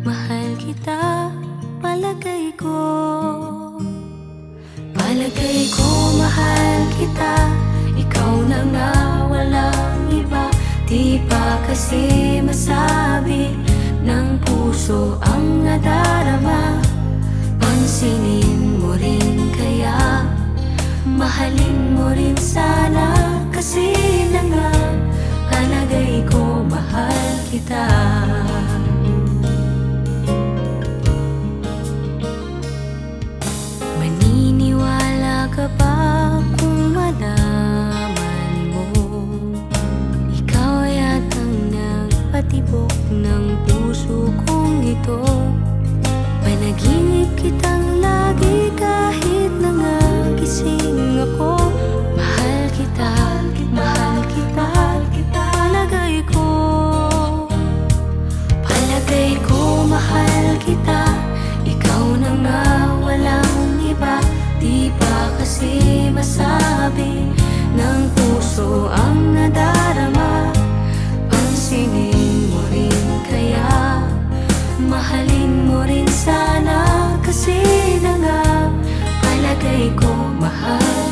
mahal kita. Palagay ko, palagay ko mahal kita. Ikaw na nga, walang iba. Di pa kasi masabi ng puso ang nadarama. Pansinin mo rin kaya, mahalin mo rin sana. Kasi na nga, palagay ko mahal kita. Maniniwala ka ba kung malaman mo ikaw yatang nagpatibok ng puso kong ito? Panaginip kitang lagi kahit nangagising ako. Mahal kita, mahal kita, palagay ko. Palagay ko mahal kita. Ikaw na nga, walang iba. Di ba kasi masabi ng puso ang nadarama? Pansinin mo rin kaya, mahalin mo rin sana. Kasi na nga, palagay ko mahal